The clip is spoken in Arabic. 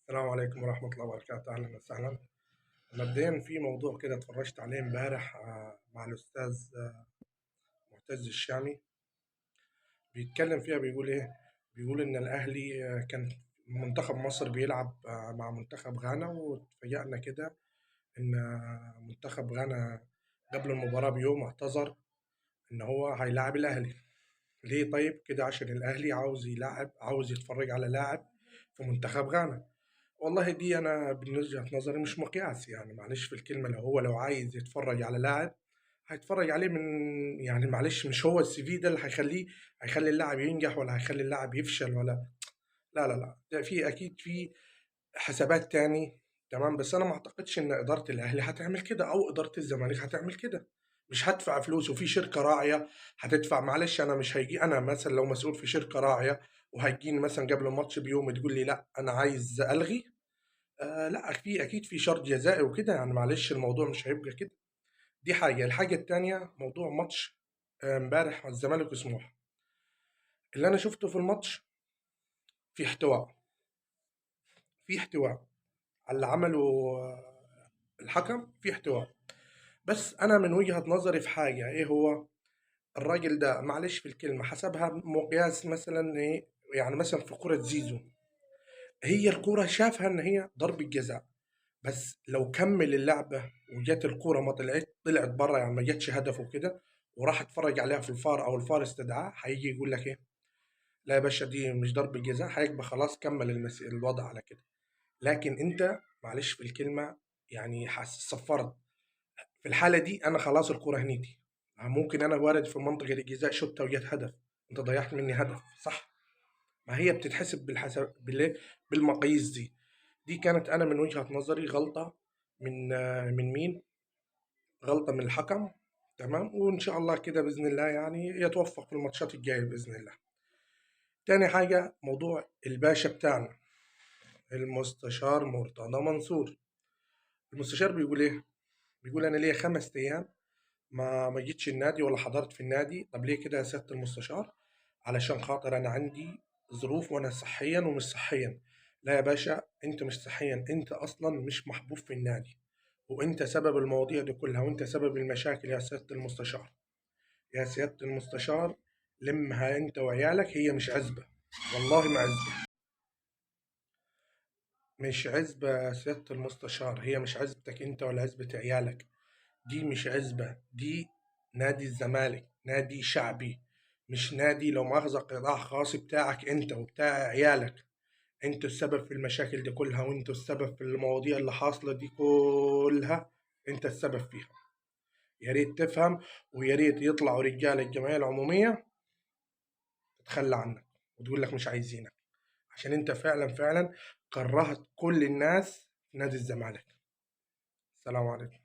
السلام عليكم ورحمة الله وبركاته، أهلا وسهلا. مبدئيا في موضوع كده اتفرجت عليه امبارح مع الأستاذ معتز الشامي. بيتكلم فيها بيقول إيه؟ بيقول إن الأهلي كان منتخب مصر بيلعب مع منتخب غانا، واتفاجأنا كده إن منتخب غانا قبل المباراة بيوم اعتذر إن هو هيلاعب الأهلي. ليه طيب كده؟ عشان الأهلي عاوز يلاعب، عاوز يتفرج على لاعب في منتخب غانا. والله دي انا من وجهة نظري مش مقياس، يعني معلش في الكلمة، لو عايز يتفرج على لاعب هيتفرج عليه من، يعني معلش مش هو السي في ده اللي هيخلي اللاعب ينجح ولا هيخلي اللاعب يفشل ولا. لا لا لا، ده في اكيد في حسابات تاني. تمام، بس انا ما اعتقدش ان ادارة الاهلي هتعمل كده او ادارة الزمالك هتعمل كده. مش هدفع فلوس وفي شركة راعية هتدفع. معلش انا مش هيجي انا مثلا لو مسؤول في شركة راعية وهيجيني مثلا قبل الماتش بيوم تقول لي لا انا عايز الغي. لا، في اكيد في شرط جزائي وكده، يعني معلش الموضوع مش هيبقى كده. دي حاجه. الحاجه التانيه موضوع ماتش امبارح الزمالك وسموحه. اللي انا شفته في الماتش في احتواء، في احتواء على اللي عمله الحكم، في احتواء. بس انا من وجهة نظري في حاجه، ايه هو؟ الراجل ده معلش في الكلمه حسبها مقياس مثلا ايه، يعني مثلا في كرة زيزو، هي الكرة شافها ان هي ضربة جزاء، بس لو كمل اللعبة وجت الكورة ما طلعت بره، يعني ما جتش هدف وكده، وراح اتفرج عليها في الفار او الفار استدعاه، هيجي يقول لك ايه؟ لا يا باشا دي مش ضربة جزاء، هيبقى خلاص كمل الوضع على كده. لكن انت معلش في الكلمة، يعني صفرت. في الحالة دي انا خلاص الكورة هنيتي، ممكن انا وارد في منطقة الجزاء شوطة وجت هدف، انت ضيعت مني هدف صح. ما هي بتتحسب بالمقاييس دي. دي كانت انا من وجهة نظري غلطة من مين؟ غلطة من الحكم. تمام، وإن شاء الله كده بإذن الله يعني يتوفق في الماتشات الجاية بإذن الله. تاني حاجة موضوع الباشا بتاعنا المستشار مرتضى منصور. المستشار بيقول إيه؟ بيقول أنا ليا 5 أيام ما جيتش النادي ولا حضرت في النادي. طب ليه كده يا سيادة المستشار؟ علشان خاطر أنا عندي ظروف وأنا صحيا ومش صحيا. لا يا باشا، أنت مش صحيا، أنت أصلا مش محبوب في النادي، وأنت سبب المواضيع دي كلها، وأنت سبب المشاكل يا سيادة المستشار. يا سيادة المستشار، لمها انت وعيالك، هي مش عزبة، والله ما عزبة. مش عزبة يا سيادة المستشار، هي مش عزبتك انت ولا عزبة عيالك. دي مش عزبة، دي نادي الزمالك، نادي شعبي، مش نادي لو مؤاخذة قطاع خاص بتاعك انت وبتاع عيالك. انتوا السبب في المشاكل دي كلها، وانتوا السبب في المواضيع اللي حاصلة دي كلها، انت السبب فيها. يا ريت تفهم، ويا ريت يطلعوا رجال الجمعية العمومية تتخلى عنك وتقول لك مش عايزينك، عشان انت فعلا فعلا كرهت كل الناس في نادي الزمالك. السلام عليكم.